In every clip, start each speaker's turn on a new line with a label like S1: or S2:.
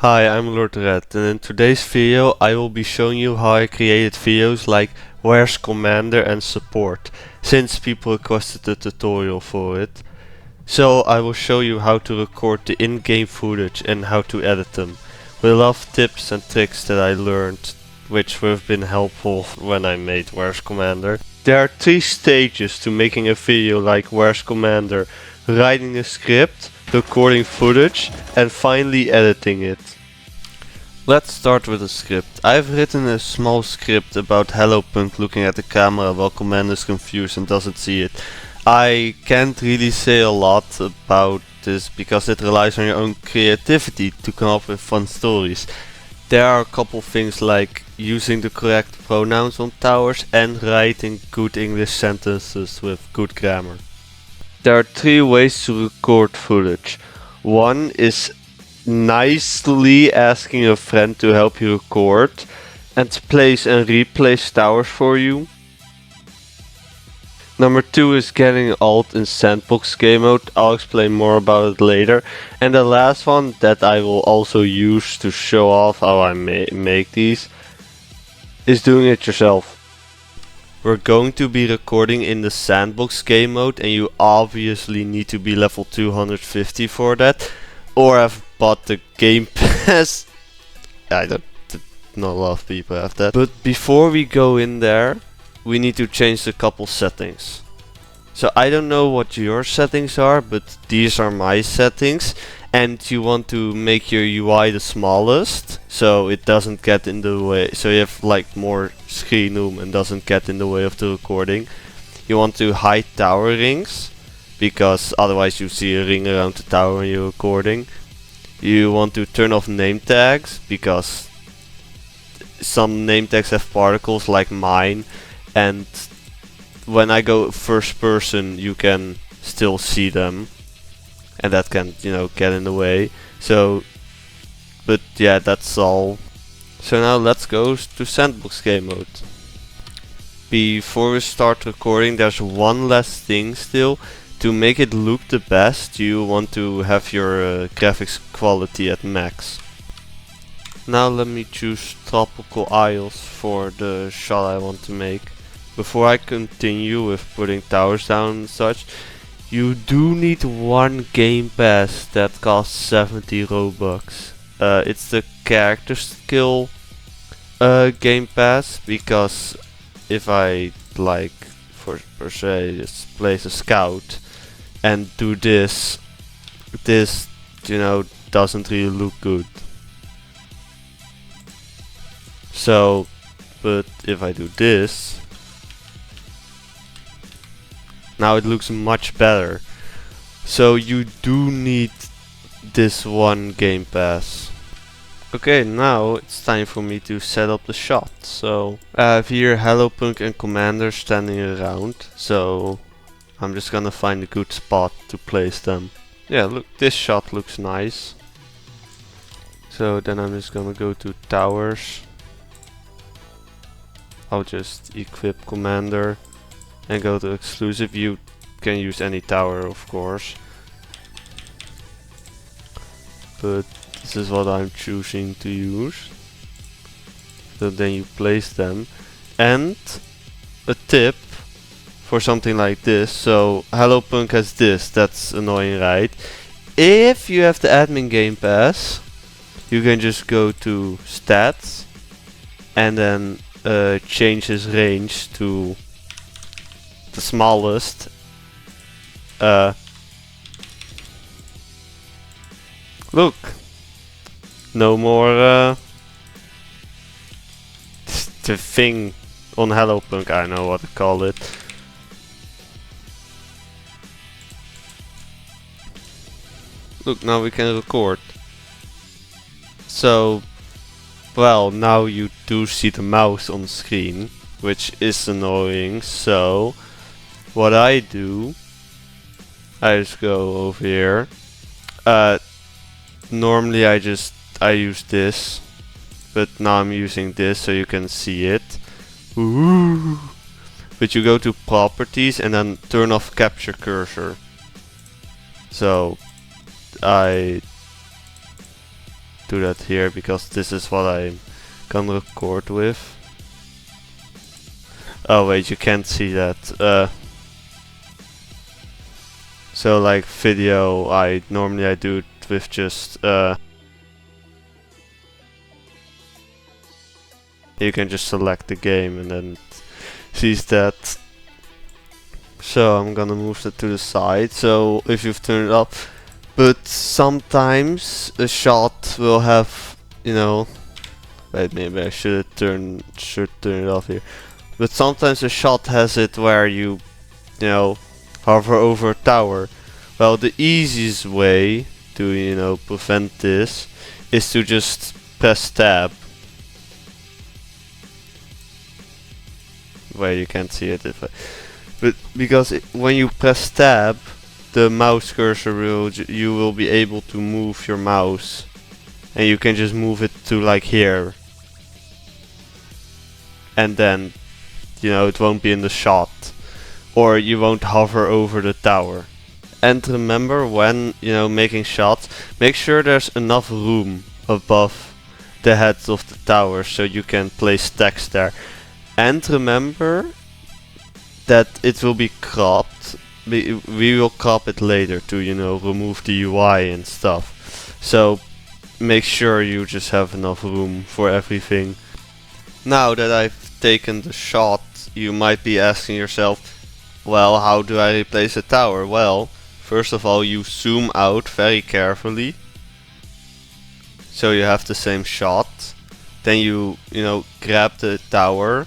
S1: Hi, I'm Lord Red, and in today's video I will be showing you how I created videos like Where's Commander and Support, since people requested a tutorial for it. So I will show you how to record the in-game footage and how to edit them, with a lot of tips and tricks that I learned, which would have been helpful when I made Where's Commander. There are 3 stages to making a video like Where's Commander: writing a script, recording footage, and finally editing it. Let's start with a script. I've written a small script about Hello Punk looking at the camera while Commander is confused and doesn't see it. I can't really say a lot about this because it relies on your own creativity to come up with fun stories. There are a couple things like using the correct pronouns on towers and writing good English sentences with good grammar. There are 3 ways to record footage. One is nicely asking a friend to help you record and place and replace towers for you. Number 2 is getting alt in sandbox game mode. I'll explain more about it later. And the last one that I will also use to show off how I make these is doing it yourself. We're going to be recording in the sandbox game mode, and you obviously need to be level 250 for that, or have bought the Game Pass. Not a lot of people have that. But before we go in there, we need to change a couple settings. So I don't know what your settings are, but these are my settings. And you want to make your UI the smallest, so it doesn't get in the way, so you have like more screen room and doesn't get in the way of the recording. You want to hide tower rings, because otherwise you see a ring around the tower when you're recording. You want to turn off name tags, because some name tags have particles like mine, and when I go first person you can still see them. And that can, get in the way. So, but yeah, that's all. So now let's go to sandbox game mode. Before we start recording, there's one last thing still. To make it look the best, you want to have your graphics quality at max. Now let me choose Tropical Isles for the shot I want to make. Before I continue with putting towers down and such, you do need one game pass that costs 70 Robux. It's the character skill game pass, because if I like per se just place a scout and do this doesn't really look good. So, but if I do this, now it looks much better. So you do need this one game pass. Okay, now it's time for me to set up the shot. So I have here Hello Punk and Commander standing around. So I'm just gonna find a good spot to place them. Yeah, look, this shot looks nice. So then I'm just gonna go to towers. I'll just equip Commander and go to exclusive. You can use any tower, of course, but this is what I'm choosing to use. So then you place them. And a tip for something like this, so Hello Punk has this, that's annoying, right? If you have the admin game pass, you can just go to stats and then change his range to the smallest. Look, no more the thing on Hello Punk, I know what to call it. Look, now we can record. So, well, now you do see the mouse on screen, which is annoying. So what I do, I just go over here. Normally I use this, but now I'm using this so you can see it. Ooh. But you go to properties and then turn off capture cursor. So I do that here because this is what I'm gonna record with. Oh wait, you can't see that. So like video, normally I do it with just you can just select the game and then it sees that. So I'm gonna move that to the side. So if you've turned it up, but sometimes a shot will have, you know, wait, maybe I should turn it off here. But sometimes a shot has it where you know, hover over a tower. Well, the easiest way to, you know, prevent this is to just press tab. Where you can't see it but because when you press tab, the mouse cursor you will be able to move your mouse, and you can just move it to like here, and then, you know, it won't be in the shot, or you won't hover over the tower. And remember, when, you know, making shots, make sure there's enough room above the heads of the tower so you can place text there. And remember that it will be cropped. We will crop it later to, you know, remove the UI and stuff. So make sure you just have enough room for everything. Now that I've taken the shot, you might be asking yourself, well, how do I replace a tower? Well, first of all, you zoom out very carefully, so you have the same shot. Then you know, grab the tower,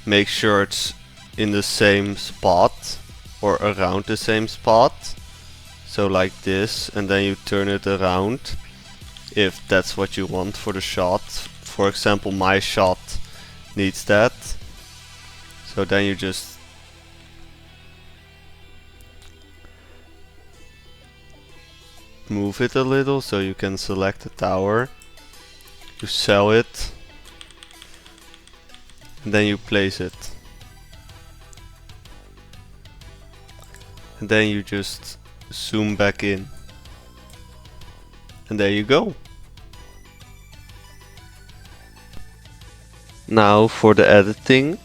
S1: make sure it's in the same spot or around the same spot, so like this, and then you turn it around if that's what you want for the shot. For example, my shot needs that, so then you just move it a little so you can select the tower, you sell it, and then you place it. And then you just zoom back in. And there you go. Now for the editing,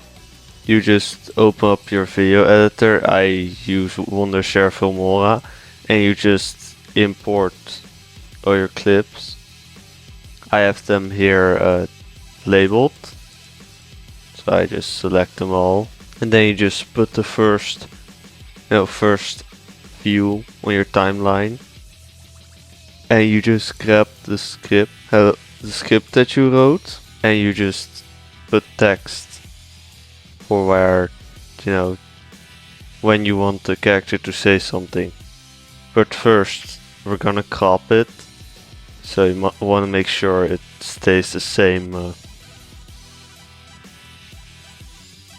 S1: you just open up your video editor. I use Wondershare Filmora, and you just import all your clips. I have them here labeled, so I just select them all, and then you just put the first view on your timeline, and you just grab the script that you wrote, and you just put text for where, you know, when you want the character to say something. But first we're gonna crop it, so you want to make sure it stays the same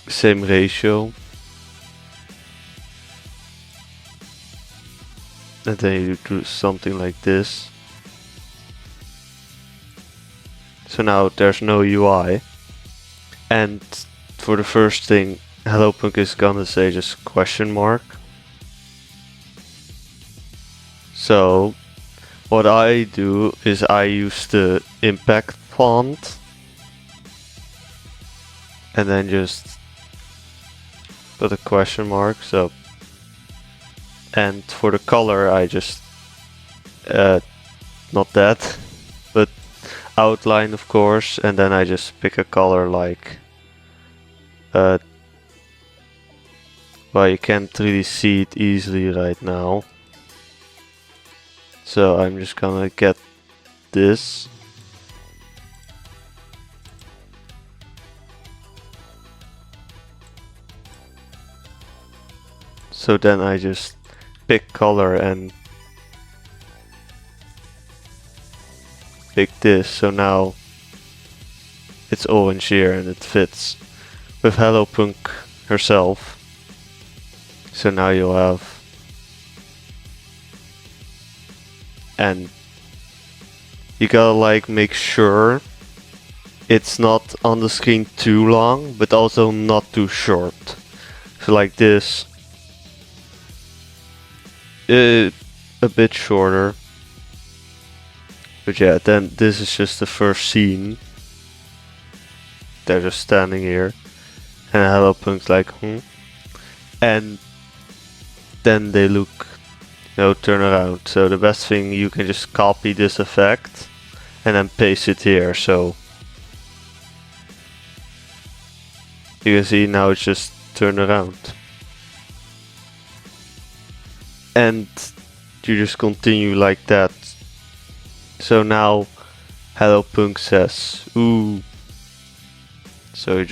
S1: same ratio. And then you do something like this. So now there's no UI. And for the first thing, Hello Punk is gonna say just question mark. So what I do is I use the impact font, and then just put a question mark. So, and for the color I just not that, but outline of course, and then I just pick a color like well, you can't really see it easily right now, so I'm just gonna get this. So then I just pick color and pick this, so now it's orange here and it fits with Hello Punk herself. So now you'll have, and you gotta like make sure it's not on the screen too long, but also not too short. So like this, a bit shorter, But yeah, then this is just the first scene. They're just standing here. And Hello Punk's like, And then they look, turn around. So the best thing, you can just copy this effect and then paste it here. So you can see now it's just turned around. And you just continue like that. So now Hello Punk says, ooh. So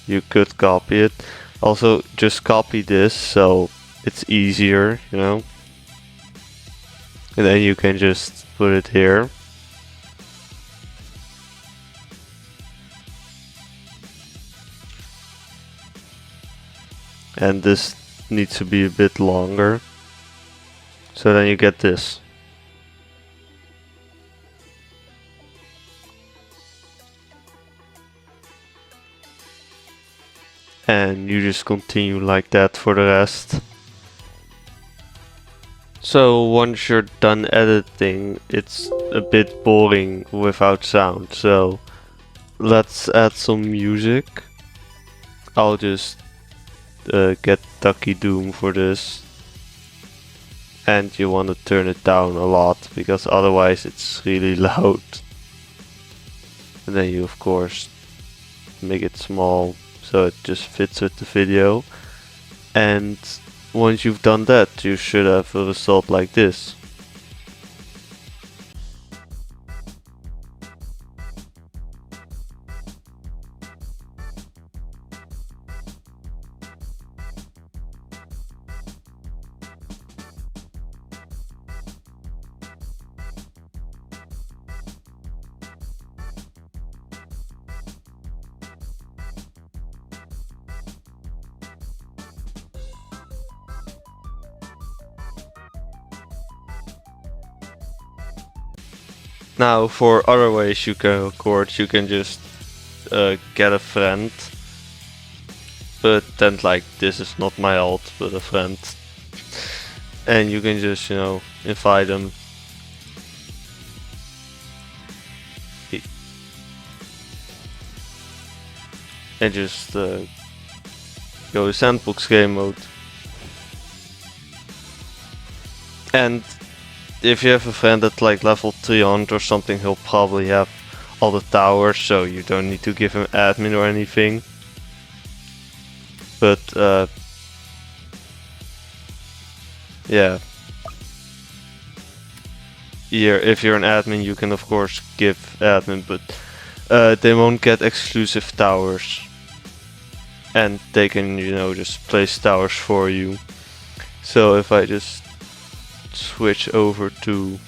S1: you could copy it. Also, just copy this so it's easier, And then you can just put it here. And this needs to be a bit longer. So then you get this. And you just continue like that for the rest. So once you're done editing, it's a bit boring without sound. So let's add some music. I'll just get Ducky Doom for this. And you want to turn it down a lot, because otherwise it's really loud. And then you of course make it small so it just fits with the video. And once you've done that, you should have a result like this. Now for other ways you can record, you can just get a friend, but then like this is not my alt but a friend, and you can just invite them. And just go to sandbox game mode. And if you have a friend at like level 300 or something, he'll probably have all the towers, so you don't need to give him admin or anything. But yeah. Here, if you're an admin, you can of course give admin, but they won't get exclusive towers. And they can, just place towers for you. So if I just switch over to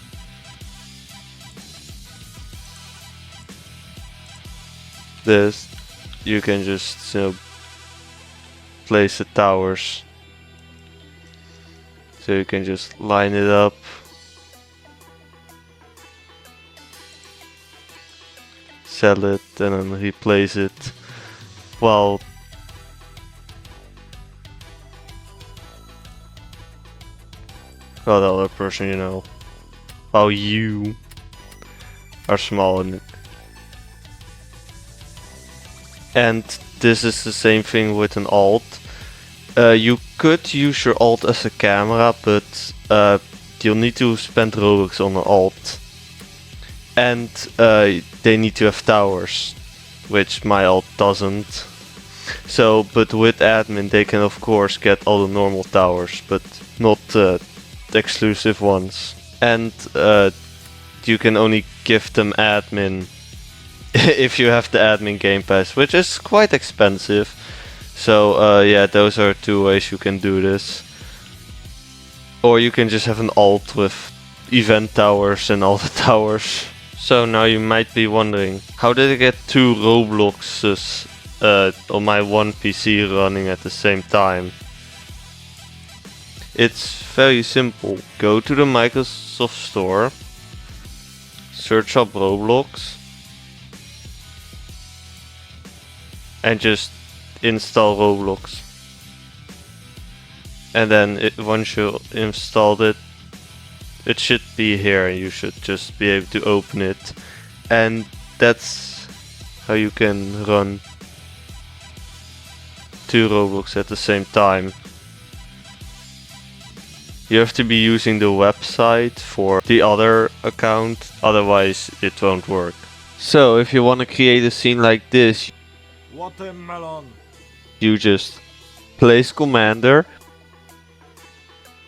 S1: this, you can just place the towers. So you can just line it up. Sell it and then replace it. While the other person, while you are small. And this is the same thing with an alt. You could use your alt as a camera, but you'll need to spend Robux on an alt. And they need to have towers, which my alt doesn't. So, but with admin they can of course get all the normal towers, but not the exclusive ones. And you can only give them admin if you have the admin game pass, which is quite expensive. So yeah, those are two ways you can do this. Or you can just have an alt with event towers and all the towers. So now you might be wondering, how did I get two Robloxes on my one PC running at the same time? It's very simple. Go to the Microsoft Store, search up Roblox, and just install Roblox. And then once you installed it, It should be here, and you should just be able to open it. And that's how you can run 2 Roblox at the same time. You have to be using the website for the other account, otherwise it won't work. So if you want to create a scene like this,
S2: Watermelon.
S1: you just place commander,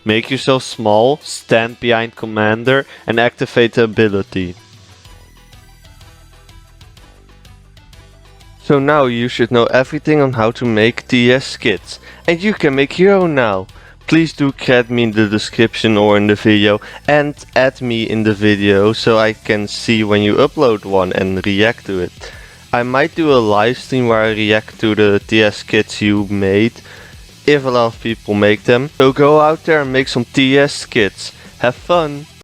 S1: make yourself small, stand behind commander and activate the ability. So now you should know everything on how to make TDS Skits, and you can make your own now. Please do credit me in the description or in the video, and add me in the video so I can see when you upload one and react to it. I might do a live stream where I react to the TDS Skits you made, if a lot of people make them. So go out there and make some TDS Skits. Have fun!